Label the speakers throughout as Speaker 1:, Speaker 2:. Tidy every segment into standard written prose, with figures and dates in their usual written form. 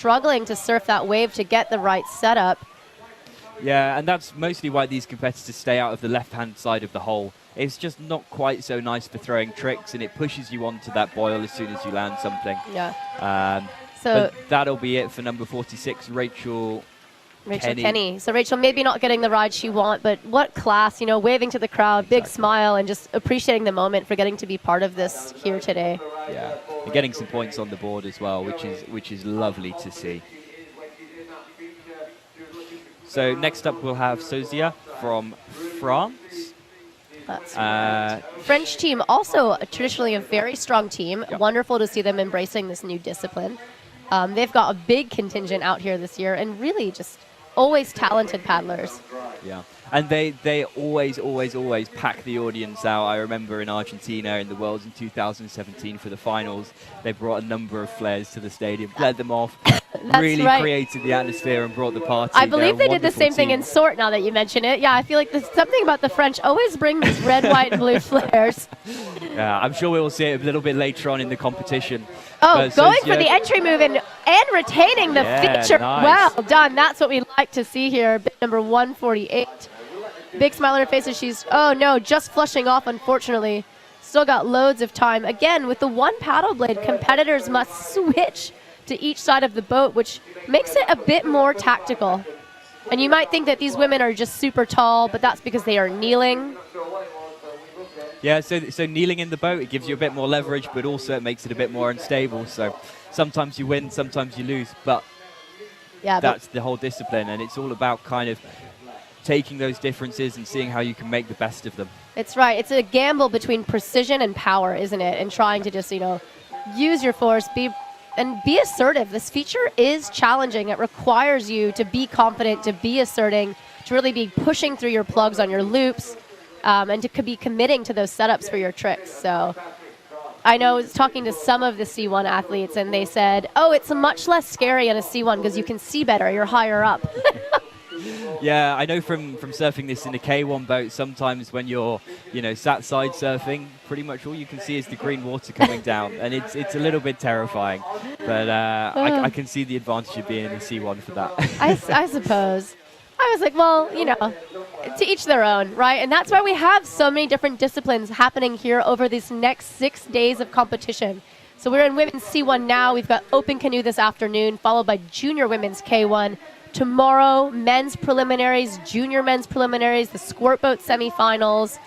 Speaker 1: struggling to surf that wave to get the right setup.
Speaker 2: Yeah, and that's mostly why these competitors stay out of the left-hand side of the hole. It's just not quite so nice for throwing tricks, and it pushes you onto that boil as soon as you land something.
Speaker 1: Yeah.
Speaker 2: So that'll be it for number 46, Rachel Kenny.
Speaker 1: So Rachel maybe not getting the ride she wants, but what class, waving to the crowd, big smile, and just appreciating the moment for getting to be part of this here today.
Speaker 2: Yeah, and getting some points on the board as well, which is lovely to see. So next up we'll have Sozia from France.
Speaker 1: That's right. French team, also traditionally a very strong team.
Speaker 2: Yep.
Speaker 1: Wonderful to see them embracing this new discipline. They've got a big contingent out here this year, and really just always talented paddlers.
Speaker 2: Yeah, and they always pack the audience out. I remember in Argentina in the Worlds in 2017 for the finals, they brought a number of flares to the stadium, led them off, really created the atmosphere and brought the party.
Speaker 1: I believe they did the same thing in Sort, now that you mention it. Yeah, I feel like there's something about the French always bring these red, white, and blue flares.
Speaker 2: Yeah, I'm sure we will see it a little bit later on in the competition.
Speaker 1: Oh, going for the entry move and retaining the feature.
Speaker 2: Nice.
Speaker 1: Well done. That's what we like to see here. Bit number 148. Big smile on her face as she's, oh no, just flushing off, unfortunately. Still got loads of time. Again, with the one paddle blade, competitors must switch to each side of the boat, which makes it a bit more tactical. And you might think that these women are just super tall, but that's because they are kneeling.
Speaker 2: Yeah, so kneeling in the boat, it gives you a bit more leverage, but also it makes it a bit more unstable. So sometimes you win, sometimes you lose, but that's the whole discipline, and it's all about kind of taking those differences and seeing how you can make the best of them.
Speaker 1: It's right. It's a gamble between precision and power, isn't it? And trying to just, use your force, be assertive. This feature is challenging. It requires you to be confident, to be asserting, to really be pushing through your plugs on your loops, and to be committing to those setups for your tricks. So I know I was talking to some of the C1 athletes, and they said, oh, it's much less scary in a C1 because you can see better. You're higher up.
Speaker 2: Yeah, I know from surfing this in a K1 boat, sometimes when you're, sat side surfing, pretty much all you can see is the green water coming down, and it's a little bit terrifying. But I can see the advantage of being in a C1 for that.
Speaker 1: I suppose. I was like, well, to each their own, right? And that's why we have so many different disciplines happening here over these next 6 days of competition. So we're in women's C1 now. We've got open canoe this afternoon, followed by junior women's K1. Tomorrow, men's preliminaries, junior men's preliminaries, the squirt boat semifinals,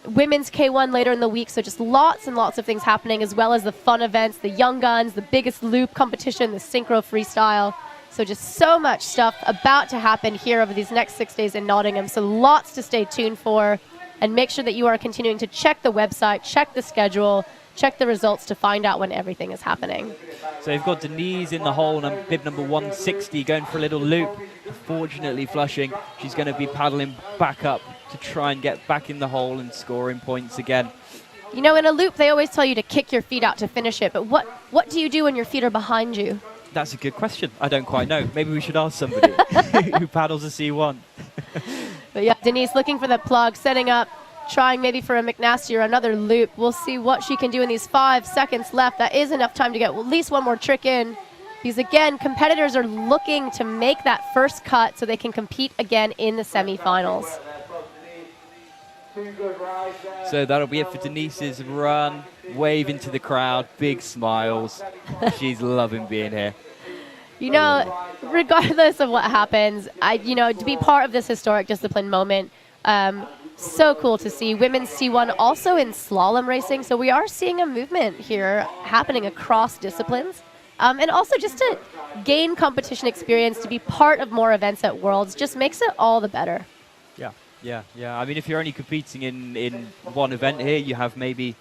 Speaker 1: women's K1 later in the week. So just lots and lots of things happening, as well as the fun events, the young guns, the biggest loop competition, the synchro freestyle. So just so much stuff about to happen here over these next 6 days in Nottingham. So lots to stay tuned for, and make sure that you are continuing to check the website, check the schedule, check the results to find out when everything is happening.
Speaker 2: So you've got Denise in the hole, bib number 160, going for a little loop. Unfortunately flushing. She's going to be paddling back up to try and get back in the hole and scoring points again.
Speaker 1: In a loop, they always tell you to kick your feet out to finish it, but what do you do when your feet are behind you?
Speaker 2: That's a good question. I don't quite know. Maybe we should ask somebody who paddles a C1.
Speaker 1: But yeah, Denise looking for the plug, setting up, trying maybe for a McNasty or another loop. We'll see what she can do in these 5 seconds left. That is enough time to get at least one more trick in. Because again, competitors are looking to make that first cut so they can compete again in the semifinals.
Speaker 2: So that'll be it for Denise's run. Wave into the crowd, big smiles. She's loving being here.
Speaker 1: Regardless of what happens, to be part of this historic discipline moment, so cool to see. Women's C1 also in slalom racing, so we are seeing a movement here happening across disciplines. And also just to gain competition experience, to be part of more events at Worlds, just makes it all the better.
Speaker 2: Yeah. I mean, if you're only competing in one event here, you have maybe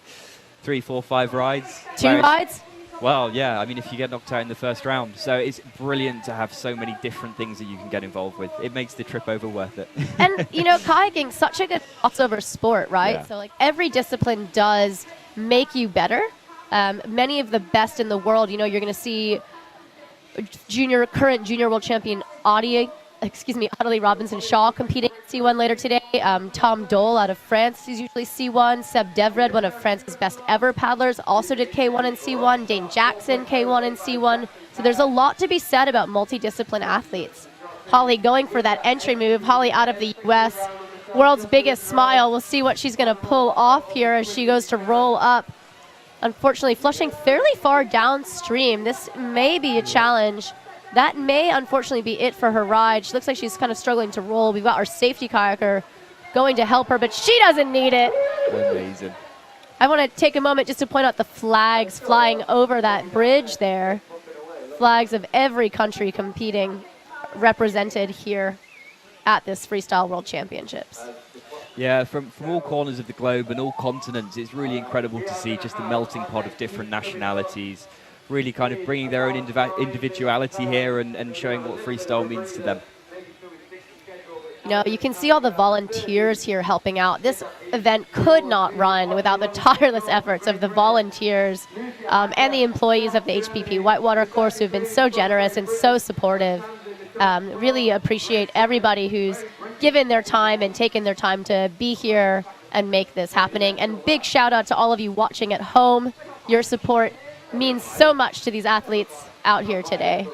Speaker 2: 3, 4, 5 rides.
Speaker 1: 2 rides?
Speaker 2: Well, yeah, I mean, if you get knocked out in the first round. So it's brilliant to have so many different things that you can get involved with. It makes the trip over worth it.
Speaker 1: And, kayaking, such a good crossover sport, right?
Speaker 2: Yeah.
Speaker 1: So, every discipline does make you better. Many of the best in the world, you're going to see current junior world champion Ottie Robinson-Shaw competing in C1 later today. Tom Dole out of France is usually C1. Seb Devred, one of France's best ever paddlers, also did K1 and C1. Dane Jackson, K1 and C1. So there's a lot to be said about multidiscipline athletes. Holly going for that entry move. Holly out of the U.S. World's biggest smile. We'll see what she's going to pull off here as she goes to roll up. Unfortunately, flushing fairly far downstream. This may be a challenge. That may, unfortunately, be it for her ride. She looks like she's kind of struggling to roll. We've got our safety kayaker going to help her, but she doesn't need it.
Speaker 2: Amazing.
Speaker 1: I want to take a moment just to point out the flags flying over that bridge there. Flags of every country competing represented here at this Freestyle World Championships.
Speaker 2: Yeah, from all corners of the globe and all continents, it's really incredible to see just the melting pot of different nationalities, really kind of bringing their own individuality here and showing what freestyle means to them.
Speaker 1: You know, you can see all the volunteers here helping out. This event could not run without the tireless efforts of the volunteers and the employees of the HPP Whitewater course who have been so generous and so supportive. Really appreciate everybody who's given their time and taken their time to be here and make this happening. And big shout out to all of you watching at home. Your support means so much to these athletes out here today.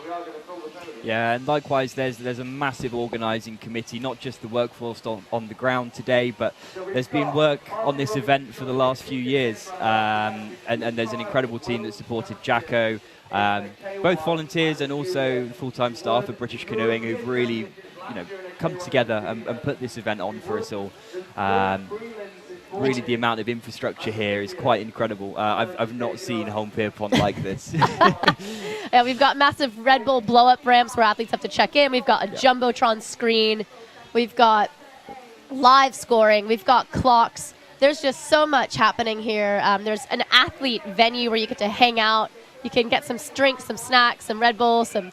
Speaker 2: Yeah, and likewise, there's a massive organising committee, not just the workforce on the ground today, but there's been work on this event for the last few years, and there's an incredible team that supported Jacko, both volunteers and also full-time staff of British Canoeing who've really, come together and put this event on for us all. Really, the amount of infrastructure here is quite incredible. I've not seen home pier pond like this.
Speaker 1: Yeah, we've got massive Red Bull blow-up ramps where athletes have to check in. We've got a Jumbotron screen. We've got live scoring. We've got clocks. There's just so much happening here. There's an athlete venue where you get to hang out. You can get some drinks, some snacks, some Red Bull, some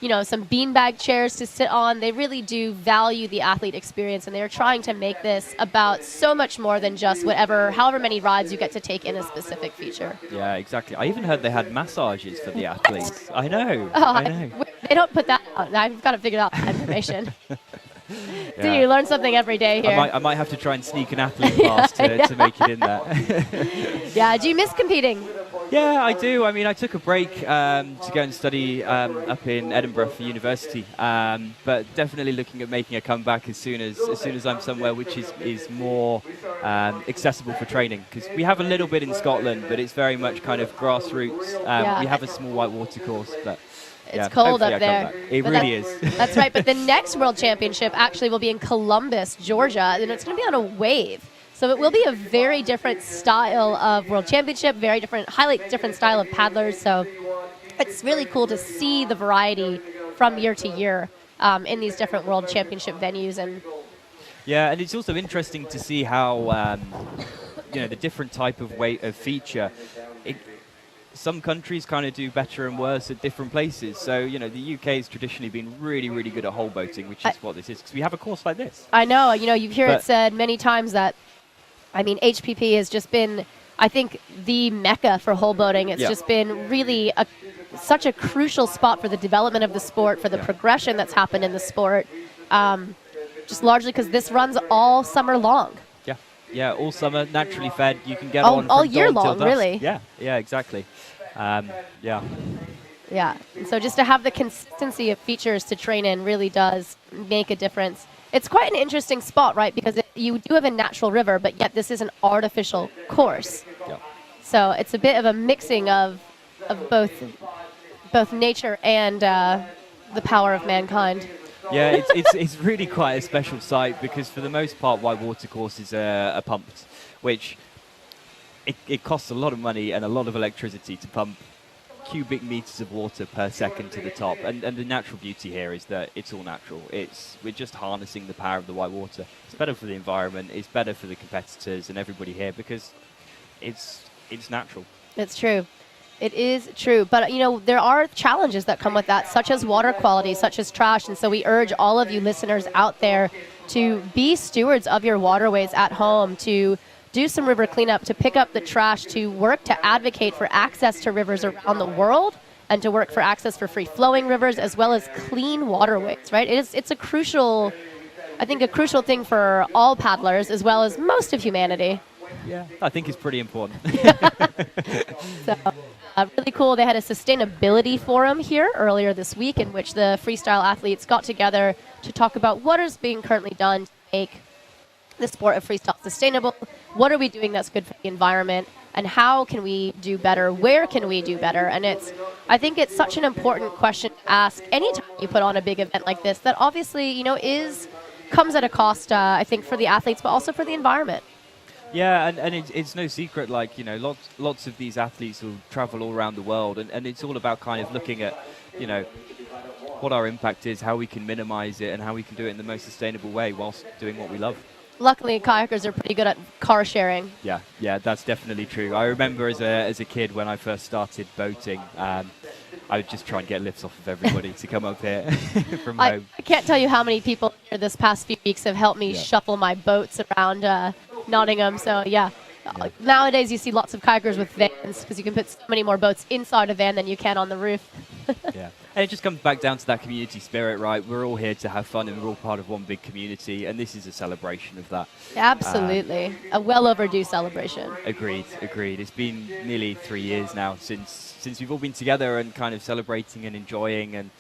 Speaker 1: beanbag chairs to sit on. They really do value the athlete experience, and they're trying to make this about so much more than just however many rides you get to take in a specific feature.
Speaker 2: Yeah, exactly. I even heard they had massages for the athletes. I know.
Speaker 1: Oh,
Speaker 2: I know.
Speaker 1: They don't put that out. I've got to figure out that information.
Speaker 2: Yeah.
Speaker 1: So you learn something every day here.
Speaker 2: I might have to try and sneak an athlete pass to make it in there.
Speaker 1: Yeah, do you miss competing?
Speaker 2: Yeah, I do. I mean, I took a break to go and study up in Edinburgh for university, but definitely looking at making a comeback as soon as I'm somewhere which is more accessible for training. Because we have a little bit in Scotland, but it's very much kind of grassroots. We have a small whitewater course, but
Speaker 1: it's cold up there.
Speaker 2: It really is.
Speaker 1: That's right. But the next World Championship actually will be in Columbus, Georgia, and it's going to be on a wave. So it will be a very different style of World Championship, highly different style of paddlers. So it's really cool to see the variety from year to year in these different World Championship venues. And
Speaker 2: yeah, and it's also interesting to see how the different type of feature. Some countries kind of do better and worse at different places. So, the UK has traditionally been really, really good at whole boating, which is what this is, because we have a course like this.
Speaker 1: I know. You hear it said many times that, HPP has just been, I think, the mecca for whole boating. It's just been really such a crucial spot for the development of the sport, for the progression that's happened in the sport, just largely because this runs all summer long.
Speaker 2: Yeah, all summer, naturally fed. You can get
Speaker 1: all year long, really.
Speaker 2: Yeah, exactly. Yeah.
Speaker 1: And so just to have the consistency of features to train in really does make a difference. It's quite an interesting spot, right? Because you do have a natural river, but yet this is an artificial course.
Speaker 2: Yeah.
Speaker 1: So it's a bit of a mixing of both nature and the power of mankind.
Speaker 2: Yeah, it's really quite a special site because for the most part, whitewater courses are pumped, which it costs a lot of money and a lot of electricity to pump cubic meters of water per second to the top. And the natural beauty here is that it's all natural. We're just harnessing the power of the whitewater. It's better for the environment. It's better for the competitors and everybody here because it's natural.
Speaker 1: It's true. It is true. But, there are challenges that come with that, such as water quality, such as trash. And so we urge all of you listeners out there to be stewards of your waterways at home, to do some river cleanup, to pick up the trash, to work to advocate for access to rivers around the world, and to work for access for free-flowing rivers as well as clean waterways, right? It's a crucial thing for all paddlers as well as most of humanity.
Speaker 2: Yeah, I think it's pretty important.
Speaker 1: So, really cool. They had a sustainability forum here earlier this week in which the freestyle athletes got together to talk about what is being currently done to make the sport of freestyle sustainable. What are we doing that's good for the environment? And how can we do better? Where can we do better? And I think it's such an important question to ask anytime you put on a big event like this that obviously, comes at a cost, I think, for the athletes, but also for the environment.
Speaker 2: Yeah, and it's no secret, lots of these athletes will travel all around the world, and it's all about kind of looking at, what our impact is, how we can minimize it, and how we can do it in the most sustainable way whilst doing what we love.
Speaker 1: Luckily, kayakers are pretty good at car sharing.
Speaker 2: Yeah, that's definitely true. I remember as a kid when I first started boating, I would just try and get lifts off of everybody to come up here from home.
Speaker 1: I can't tell you how many people here this past few weeks have helped me shuffle my boats around Nottingham. So, nowadays you see lots of kayakers with vans because you can put so many more boats inside a van than you can on the roof.
Speaker 2: Yeah. And it just comes back down to that community spirit, right? We're all here to have fun and we're all part of one big community, and this is a celebration of that.
Speaker 1: Absolutely. A well overdue celebration.
Speaker 2: Agreed. It's been nearly 3 years now since we've all been together and kind of celebrating and enjoying. And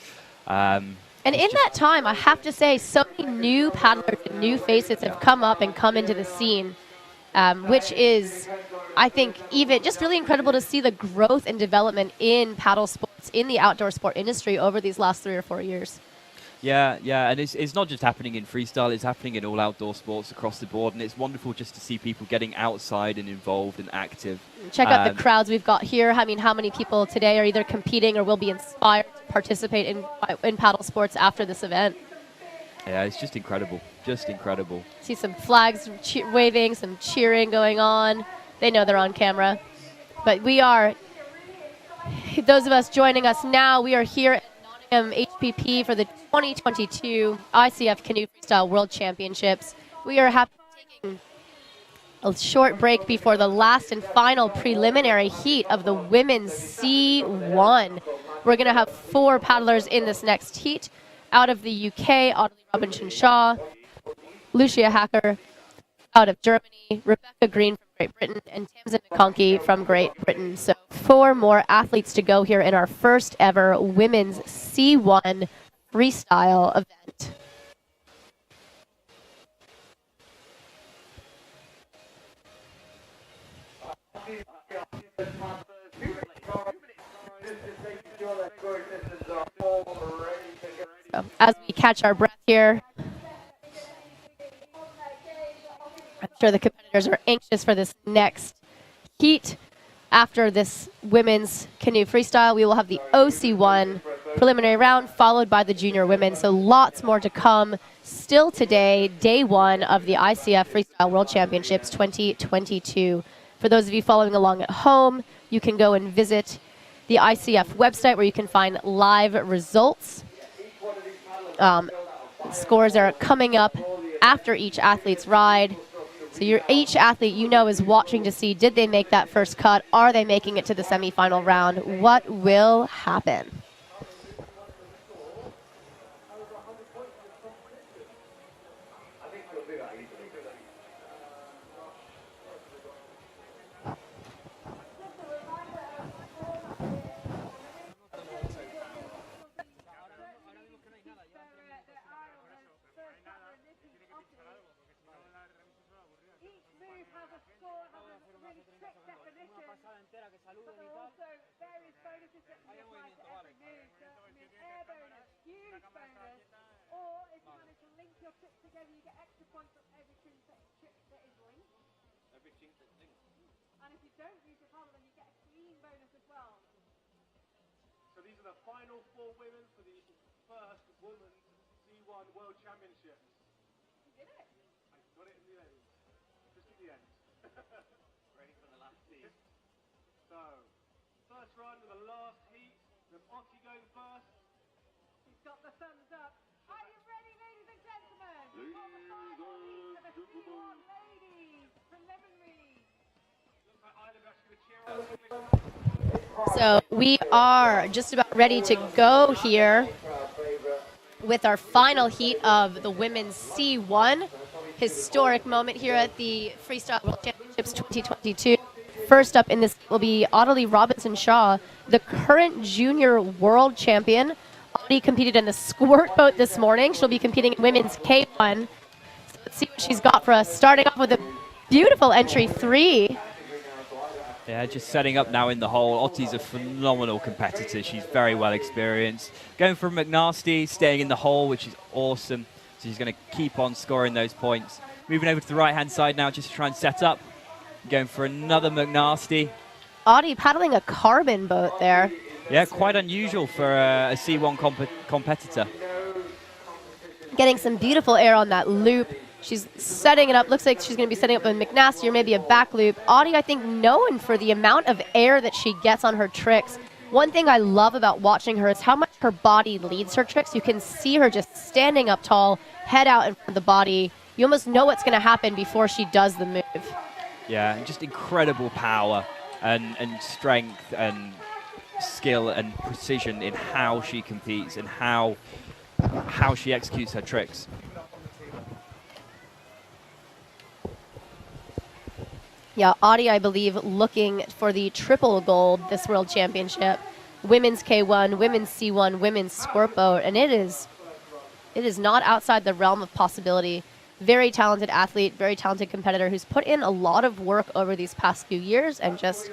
Speaker 1: in that time, I have to say, so many new paddlers and new faces have come up and come into the scene, which is, I think, even just really incredible to see the growth and development in paddle sports, in the outdoor sport industry over these last 3 or 4 years.
Speaker 2: Yeah, and it's not just happening in freestyle, it's happening in all outdoor sports across the board, and it's wonderful just to see people getting outside and involved and active.
Speaker 1: Check out the crowds we've got here. I mean, how many people today are either competing or will be inspired to participate in paddle sports after this event?
Speaker 2: Yeah, it's just incredible.
Speaker 1: See some flags waving, some cheering going on. They know they're on camera. But those of us joining us now, we are here at Nottingham HPP for the 2022 ICF Canoe Freestyle World Championships. We are happy taking a short break before the last and final preliminary heat of the women's C1. We're going to have 4 paddlers in this next heat. Out of the UK, Ottie Robinson-Shaw, Lucia Hacker out of Germany, Rebecca Green from Great Britain, and Tamzin McConkey from Great Britain. So 4 more athletes to go here in our first ever women's C1 freestyle event. So, as we catch our breath here, I'm sure the competitors are anxious for this next heat. After this women's canoe freestyle, we will have the OC1 preliminary round, followed by the junior women. So lots more to come still today, day 1 of the ICF Freestyle World Championships 2022. For those of you following along at home, you can go and visit the ICF website where you can find live results. Scores are coming up after each athlete's ride. So each athlete is watching to see, did they make that first cut? Are they making it to the semifinal round? What will happen?
Speaker 3: And if you don't use your paddle, then you get a clean bonus as well. So these are the final 4 women for the first Women's C1 World Championships. You did it. I got it in the end. Just at the end. Ready for the last heat. So, first run of the last heat. With Ottie going first. He's got the thumbs up. Are you ready, ladies and gentlemen? For the final heat of the C1 ladies preliminaries.
Speaker 1: So we are just about ready to go here with our final heat of the women's C1. Historic moment here at the Freestyle World Championships 2022. First up in this will be Ottie Robinson-Shaw, the current junior world champion. Ottie competed in the squirt boat this morning. She'll be competing in women's K1. So let's see what she's got for us. Starting off with a beautiful entry 3.
Speaker 2: Yeah, just setting up now in the hole. Ottie's a phenomenal competitor. She's very well experienced. Going for McNasty, staying in the hole, which is awesome. So she's going to keep on scoring those points. Moving over to the right-hand side now just to try and set up. Going for another McNasty.
Speaker 1: Ottie paddling a carbon boat there.
Speaker 2: Yeah, quite unusual for a C1 competitor.
Speaker 1: Getting some beautiful air on that loop. She's setting it up. Looks like she's going to be setting up a McNasty or maybe a back loop. Ottie, I think, known for the amount of air that she gets on her tricks. One thing I love about watching her is how much her body leads her tricks. You can see her just standing up tall, head out in front of the body. You almost know what's going to happen before she does the move.
Speaker 2: Yeah, and just incredible power and strength and skill and precision in how she competes and how she executes her tricks.
Speaker 1: Yeah, Ottie, I believe, looking for the triple gold this World Championship. Women's K1, women's C1, women's squirt boat, and it is not outside the realm of possibility. Very talented athlete, very talented competitor who's put in a lot of work over these past few years, and just,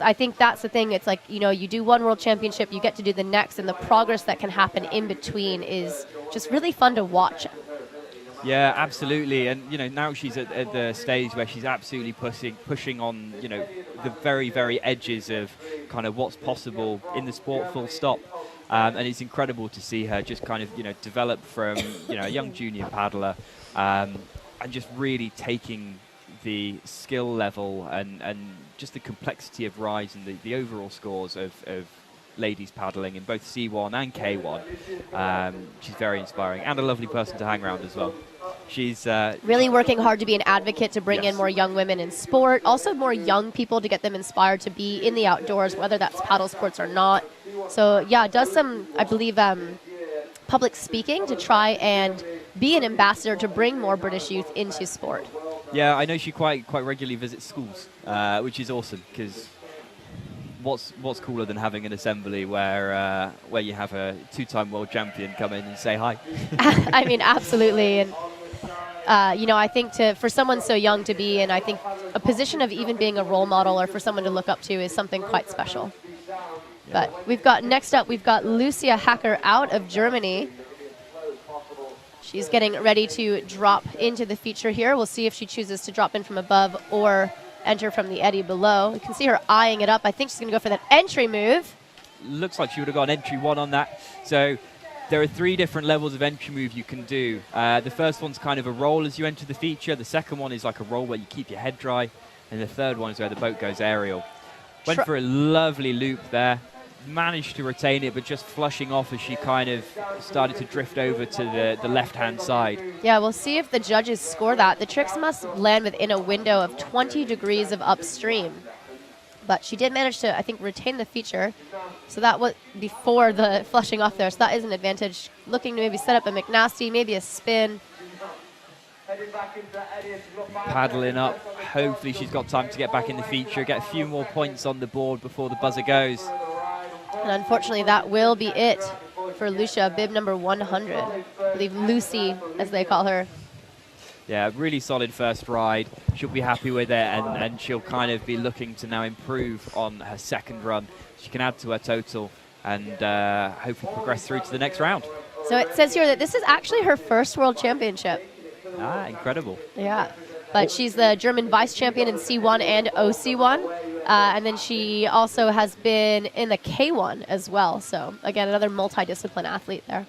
Speaker 1: I think that's the thing. It's like, you do one World Championship, you get to do the next, and the progress that can happen in between is just really fun to watch.
Speaker 2: Yeah, absolutely. And, now she's at the stage where she's absolutely pushing on, the very, very edges of kind of what's possible in the sport, full stop. And it's incredible to see her just kind of, develop from, a young junior paddler and just really taking the skill level and just the complexity of rides and the overall scores of ladies paddling in both C1 and K1. She's very inspiring and a lovely person to hang around as well. She's
Speaker 1: really working hard to be an advocate to bring
Speaker 2: yes.
Speaker 1: in more young women in sport, also more young people to get them inspired to be in the outdoors, whether that's paddle sports or not. So yeah, does some, I believe, public speaking to try and be an ambassador to bring more British youth into sport.
Speaker 2: Yeah, I know she quite regularly visits schools, which is awesome, because what's cooler than having an assembly where you have a 2-time world champion come in and say hi?
Speaker 1: I mean, absolutely. And I think for someone so young to be in, I think a position of even being a role model or for someone to look up to is something quite special. Yeah. But next up, we've got Lucia Hacker out of Germany. She's getting ready to drop into the feature here. We'll see if she chooses to drop in from above or enter from the eddy below. You can see her eyeing it up. I think she's going to go for that entry move.
Speaker 2: Looks like she would have gone entry 1 on that. So there are 3 different levels of entry move you can do. The first one's kind of a roll as you enter the feature. The second one is like a roll where you keep your head dry. And the third one is where the boat goes aerial. Went for a lovely loop there. Managed to retain it, but just flushing off as she kind of started to drift over to the left-hand side.
Speaker 1: Yeah, we'll see if the judges score that. The tricks must land within a window of 20 degrees of upstream. But she did manage to, I think, retain the feature. So that was before the flushing off there. So that is an advantage. Looking to maybe set up a McNasty, maybe a spin.
Speaker 2: Paddling up. Hopefully she's got time to get back in the feature, get a few more points on the board before the buzzer goes.
Speaker 1: And unfortunately, that will be it for Lucia, bib number 100. I believe Lucy, as they call her.
Speaker 2: Yeah, really solid first ride. She'll be happy with it, and she'll kind of be looking to now improve on her second run. She can add to her total and hopefully progress through to the next round.
Speaker 1: So it says here that this is actually her first World Championship.
Speaker 2: Ah, incredible.
Speaker 1: Yeah, but she's the German vice champion in C1 and OC1. And then she also has been in the K1 as well. So, again, another multidiscipline athlete there.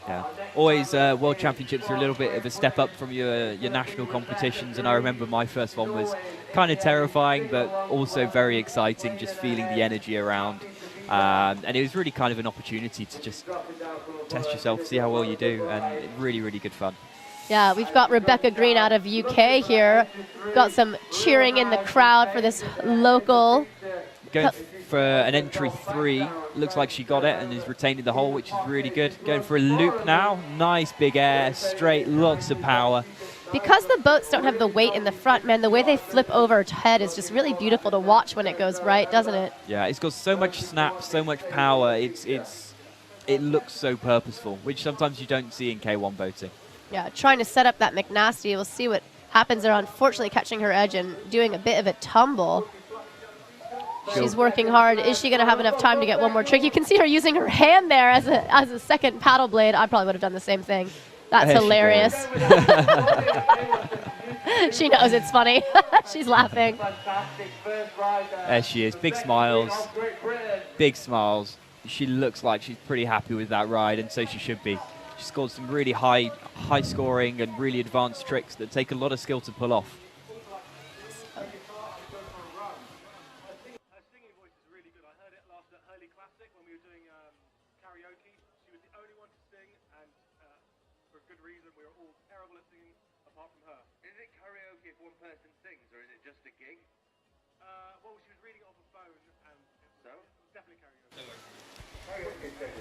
Speaker 2: Yeah, always World Championships are a little bit of a step up from your national competitions. And I remember my first one was kind of terrifying, but also very exciting, just feeling the energy around. And it was really kind of an opportunity to just test yourself, see how well you do, and really, really good fun.
Speaker 1: Yeah, we've got Rebecca Green out of UK here. Got some cheering in the crowd for this local.
Speaker 2: Going for an entry 3. Looks like she got it and is retaining the hole, which is really good. Going for a loop now. Nice big air, straight, lots of power.
Speaker 1: because the boats don't have the weight in the front, man, the way they flip over its head is just really beautiful to watch when it goes right, doesn't it?
Speaker 2: Yeah, it's got so much snap, so much power. It looks so purposeful, which sometimes you don't see in K1 boating.
Speaker 1: Yeah, trying to set up that McNasty. We'll see what happens there. Unfortunately, catching her edge and doing a bit of a tumble. She's working hard. Is she going to have enough time to get one more trick? You can see her using her hand there as a second paddle blade. I probably would have done the same thing. That's hilarious. She knows it's funny. She's laughing.
Speaker 2: There she is. Big smiles. Big smiles. She looks like she's pretty happy with that ride, and so she should be. She scored some really high scoring and really advanced tricks that take a lot of skill to pull off.
Speaker 3: Her singing voice is really good. I heard it last at Hurley Classic when we were doing karaoke. She was the only one to sing, and for good reason. We were all terrible at singing apart from her.
Speaker 4: Is it karaoke if one person sings, or is it just a gig?
Speaker 3: Well, she was reading it off a phone, and
Speaker 4: So?
Speaker 3: it was definitely karaoke.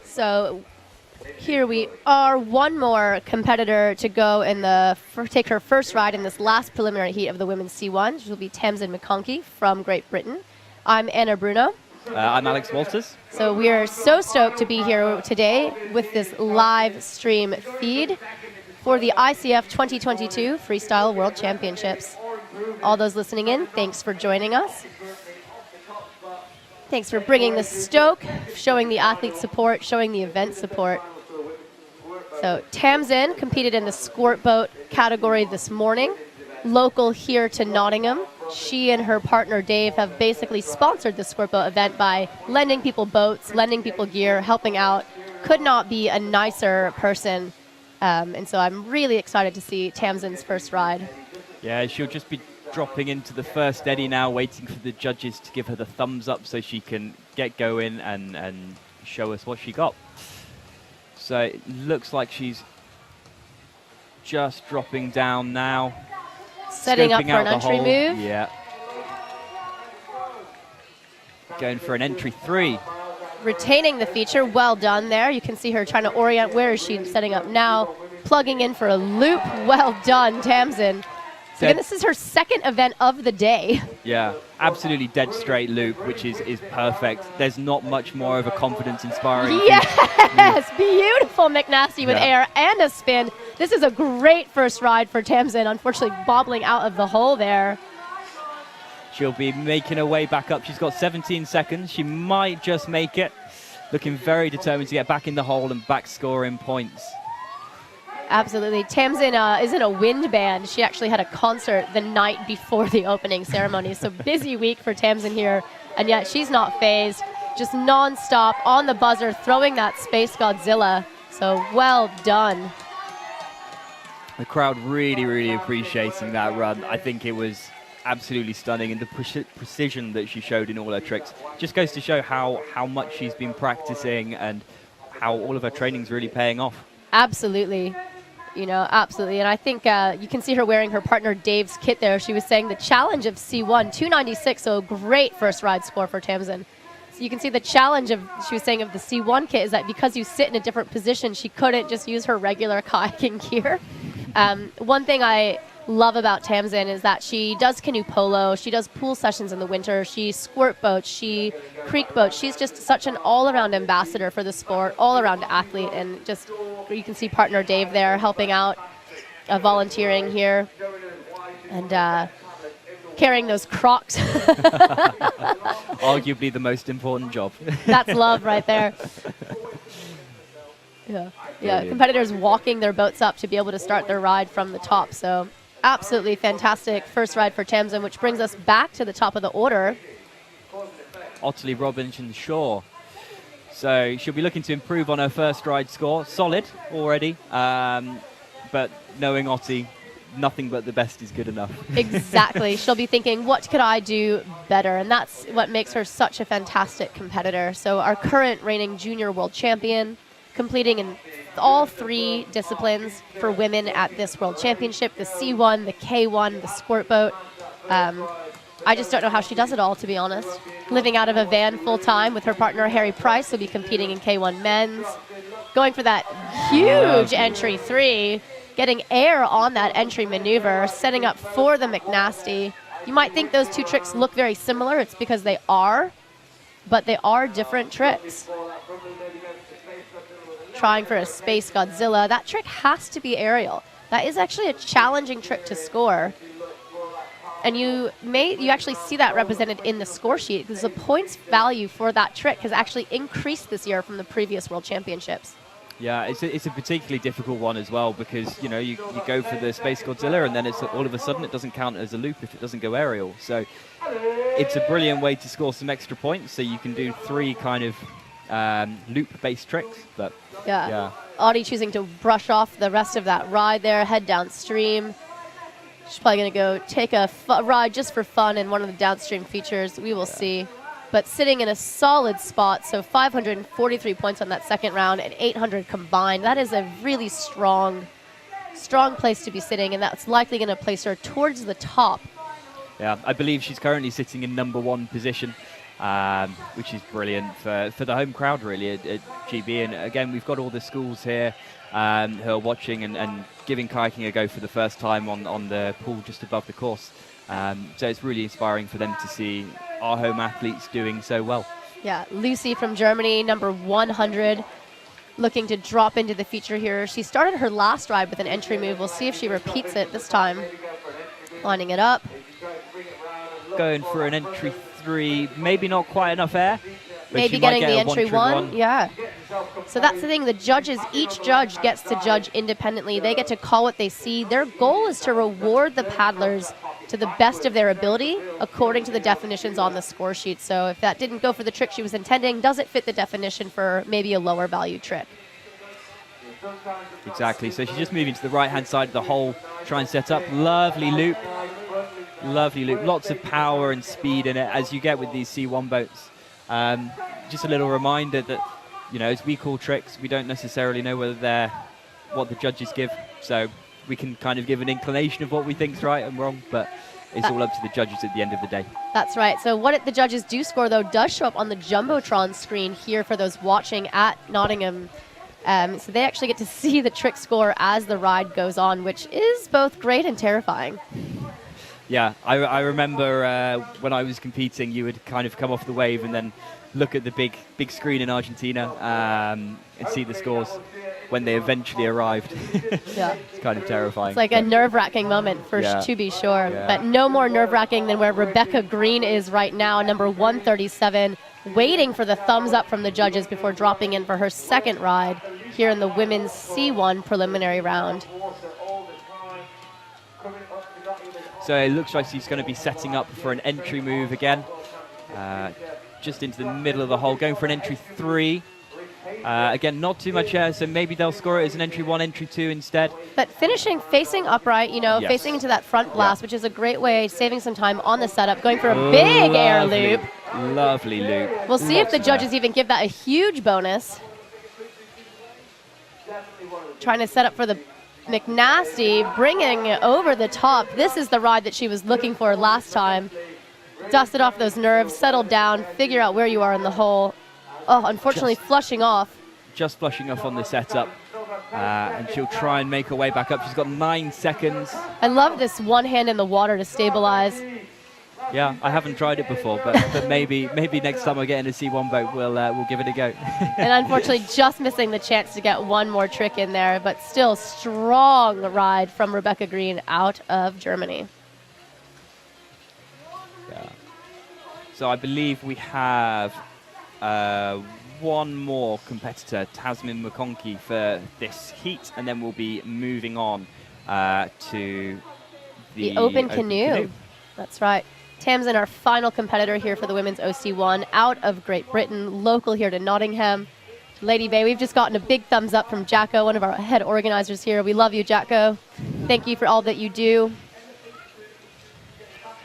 Speaker 1: So here we are, one more competitor to go in take her first ride in this last preliminary heat of the women's C1, which will be Tamzin McConkey from Great Britain. I'm Anna Bruno.
Speaker 2: I'm Alex Walters.
Speaker 1: So we are so stoked to be here today with this live stream feed for the ICF 2022 Freestyle World Championships. All those listening in, thanks for joining us. Thanks for bringing the stoke, showing the athlete support, showing the event support. So Tamzin competed in the squirt boat category this morning, local here to Nottingham. She and her partner Dave have basically sponsored the squirt boat event by lending people boats, lending people gear, helping out. Could not be a nicer person. And so I'm really excited to see Tamzin's first ride.
Speaker 2: Yeah, she'll just be dropping into the first eddy now, waiting for the judges to give her the thumbs up so she can get going and show us what she got. So it looks like she's just dropping down now.
Speaker 1: Setting up for an entry move.
Speaker 2: Yeah. Going for an entry 3.
Speaker 1: Retaining the feature, well done there. You can see her trying to orient. Where is she setting up now? Plugging in for a loop. Well done, Tamzin. So again, this is her second event of the day.
Speaker 2: Yeah, absolutely dead straight loop, which is perfect. There's not much more of a confidence-inspiring.
Speaker 1: Yes, beautiful McNasty with air and a spin. This is a great first ride for Tamzin, unfortunately bobbling out of the hole there.
Speaker 2: She'll be making her way back up. She's got 17 seconds. She might just make it. Looking very determined to get back in the hole and back scoring points.
Speaker 1: Absolutely. Tamzin is in a wind band. She actually had a concert the night before the opening ceremony. So busy week for Tamzin here, and yet she's not phased. Just non-stop on the buzzer, throwing that Space Godzilla. So well done.
Speaker 2: The crowd really, really appreciating that run. I think it was absolutely stunning, and the precision that she showed in all her tricks just goes to show how much she's been practicing and how all of her training's really paying off.
Speaker 1: Absolutely. Absolutely. And I think you can see her wearing her partner Dave's kit there. She was saying the challenge of C1, 296, so a great first ride score for Tamzin. So you can see the challenge she was saying of the C1 kit is that because you sit in a different position, she couldn't just use her regular kayaking gear. One thing I love about Tamzin is that she does canoe polo, she does pool sessions in the winter, she squirt boats, she creek boats. She's just such an all-around ambassador for the sport, all-around athlete, and just you can see partner Dave there helping out, volunteering here, and carrying those Crocs.
Speaker 2: Arguably the most important job.
Speaker 1: That's love right there. Yeah. Competitors walking their boats up to be able to start their ride from the top. So absolutely fantastic first ride for Tamzin, which brings us back to the top of the order.
Speaker 2: Ottie Robinson-Shaw. So she'll be looking to improve on her first ride score. Solid already, but knowing Ottie, nothing but the best is good enough.
Speaker 1: Exactly. She'll be thinking, what could I do better? And that's what makes her such a fantastic competitor. So our current reigning junior world champion, completing in all 3 disciplines for women at this World Championship, the C1, the K1, the squirt boat. I just don't know how she does it all, to be honest. Living out of a van full-time with her partner Harry Price, will be competing in K1 men's. Going for that huge entry 3. getting air on that entry maneuver, setting up for the McNasty. You might think those two tricks look very similar. It's because they are, but they are different tricks. Trying for a Space Godzilla. That trick has to be aerial. That is actually a challenging trick to score. And you actually see that represented in the score sheet because the points value for that trick has actually increased this year from the previous World Championships.
Speaker 2: Yeah, it's a particularly difficult one as well because, you know, you go for the Space Godzilla and then it's all of a sudden it doesn't count as a loop if it doesn't go aerial. So it's a brilliant way to score some extra points. So you can do 3 kind of loop-based tricks. But yeah.
Speaker 1: Ottie choosing to brush off the rest of that ride there, head downstream. She's probably going to go take a ride just for fun in one of the downstream features. We will see. But sitting in a solid spot, so 543 points on that second round and 800 combined. That is a really strong place to be sitting, and that's likely going to place her towards the top.
Speaker 2: Yeah, I believe she's currently sitting in #1 position, which is brilliant for the home crowd, really, at GB. And again, we've got all the schools here who are watching and giving kayaking a go for the first time on the pool just above the course. So it's really inspiring for them to see our home athletes doing so well.
Speaker 1: Yeah, Lucy from Germany, number 100, looking to drop into the feature here. She started her last ride with an entry move. We'll see if she repeats it this time. Lining it up.
Speaker 2: Going for an entry 3, maybe not quite enough air.
Speaker 1: Maybe getting the entry 1. Yeah. So that's the thing. The judges, each judge gets to judge independently. They get to call what they see. Their goal is to reward the paddlers to the best of their ability according to the definitions on the score sheet. So if that didn't go for the trick she was intending, does it fit the definition for maybe a lower value trick?
Speaker 2: Exactly. So she's just moving to the right-hand side of the hole, try and set up. Lovely loop. Lovely loop. Lots of power and speed in it, as you get with these C1 boats. Just a little reminder that, you know, as we call tricks, we don't necessarily know whether they're what the judges give. So we can kind of give an inclination of what we think's right and wrong, but it's all up to the judges at the end of the day.
Speaker 1: That's right. So what the judges do score, though, does show up on the Jumbotron screen here for those watching at Nottingham. So they actually get to see the trick score as the ride goes on, which is both great and terrifying.
Speaker 2: Yeah, I remember when I was competing, you would kind of come off the wave and then look at the big screen in Argentina and see the scores when they eventually arrived.
Speaker 1: Yeah.
Speaker 2: It's kind of terrifying.
Speaker 1: It's like a nerve-wracking moment, to be sure. Yeah. But no more nerve-wracking than where Rebecca Green is right now, number 137, waiting for the thumbs up from the judges before dropping in for her second ride here in the women's C1 preliminary round.
Speaker 2: So it looks like she's going to be setting up for an entry move again. Just into the middle of the hole, going for an entry 3. Again, not too much air, so maybe they'll score it as an entry 1, entry 2 instead.
Speaker 1: But finishing, facing upright, you know, facing into that front blast, which is a great way, saving some time on the setup, going for a big air loop.
Speaker 2: Lovely loop.
Speaker 1: We'll see if the judges even give that a huge bonus. Trying to set up for the McNasty, bringing it over the top. This is the ride that she was looking for last time. Dusted off those nerves, settled down, figure out where you are in the hole. Oh, unfortunately, flushing off.
Speaker 2: Just flushing off on the setup. And she'll try and make her way back up. She's got 9 seconds.
Speaker 1: I love this one hand in the water to stabilize.
Speaker 2: Yeah, I haven't tried it before, but maybe next time I get in a C1 boat, we'll give it a go.
Speaker 1: And unfortunately, just missing the chance to get one more trick in there, but still strong ride from Rebecca Green out of Germany.
Speaker 2: Yeah. So I believe we have one more competitor, Tamzin McConkey, for this heat, and then we'll be moving on to the
Speaker 1: Open Canoe. That's right. Tamzin, our final competitor here for the women's OC1, out of Great Britain, local here to Nottingham. Lady Bay, we've just gotten a big thumbs up from Jacko, one of our head organizers here. We love you, Jacko. Thank you for all that you do.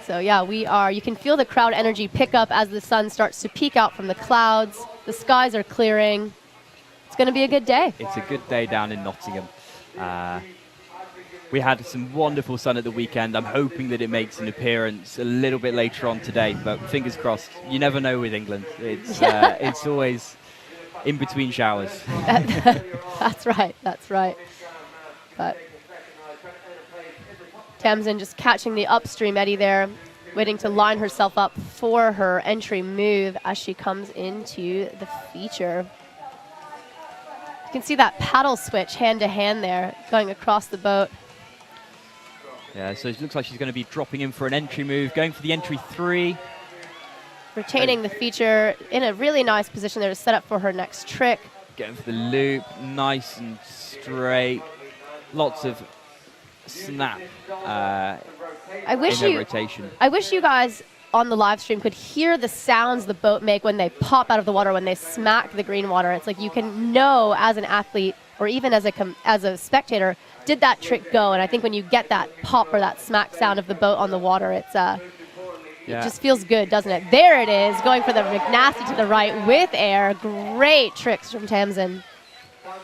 Speaker 1: So yeah, you can feel the crowd energy pick up as the sun starts to peek out from the clouds. The skies are clearing. It's going to be a good day.
Speaker 2: It's a good day down in Nottingham. We had some wonderful sun at the weekend. I'm hoping that it makes an appearance a little bit later on today, but fingers crossed. You never know with England. It's always in between showers.
Speaker 1: That's right. That's right. But Tamzin just catching the upstream eddy there, waiting to line herself up for her entry move as she comes into the feature. You can see that paddle switch hand to hand there going across the boat.
Speaker 2: Yeah, so it looks like she's going to be dropping in for an entry move, going for the entry 3.
Speaker 1: Retaining the feature in a really nice position there to set up for her next trick.
Speaker 2: Getting for the loop, nice and straight. Lots of snap
Speaker 1: I wish
Speaker 2: rotation.
Speaker 1: I wish you guys on the live stream could hear the sounds the boat make when they pop out of the water, when they smack the green water. It's like you can know as an athlete or even as a spectator, did that trick go? And I think when you get that pop or that smack sound of the boat on the water, it's it just feels good, doesn't it? There it is, going for the McNasty to the right with air. Great tricks from Tamzin.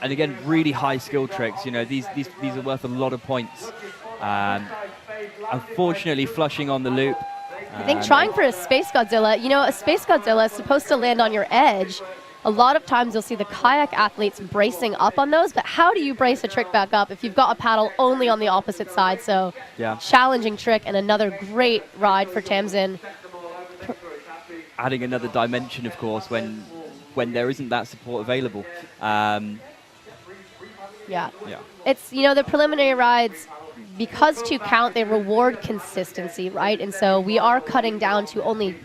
Speaker 2: And again, really high skill tricks. You know, these are worth a lot of points. Unfortunately, flushing on the loop.
Speaker 1: I think trying for a Space Godzilla, you know, a Space Godzilla is supposed to land on your edge. A lot of times you'll see the kayak athletes bracing up on those, but how do you brace a trick back up if you've got a paddle only on the opposite side? So challenging trick and another great ride for Tamzin.
Speaker 2: Adding another dimension, of course, when there isn't that support available. It's, you know, the preliminary rides, because to count, they reward consistency, right? And so we are cutting down to only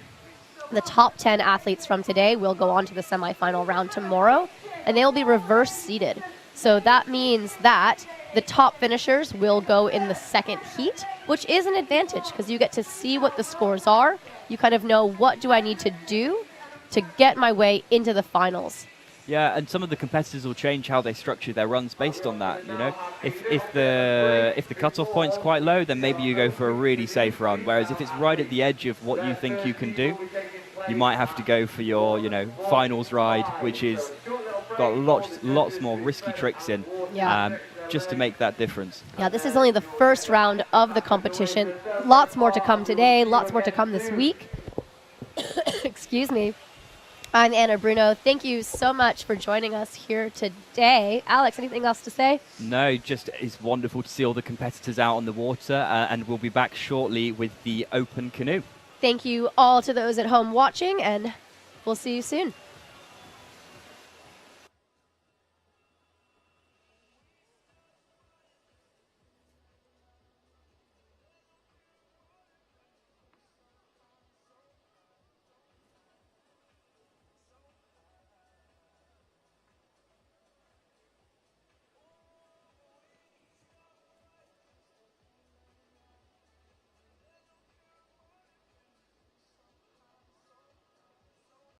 Speaker 2: the top 10 athletes from today will go on to the semifinal round tomorrow, and they'll be reverse seeded. So that means that the top finishers will go in the second heat, which is an advantage because you get to see what the scores are. You kind of know, what do I need to do to get my way into the finals? Yeah, and some of the competitors will change how they structure their runs based on that. You know, if the cutoff point's quite low, then maybe you go for a really safe run. Whereas if it's right at the edge of what you think you can do, you might have to go for your, you know, finals ride, which is got lots more risky tricks in, just to make that difference.
Speaker 1: Yeah, this is only the first round of the competition. Lots more to come today. Lots more to come this week. Excuse me. I'm Anna Bruno. Thank you so much for joining us here today. Alex, anything else to say?
Speaker 2: No, just it's wonderful to see all the competitors out on the water, and we'll be back shortly with the open canoe.
Speaker 1: Thank you all to those at home watching, and we'll see you soon.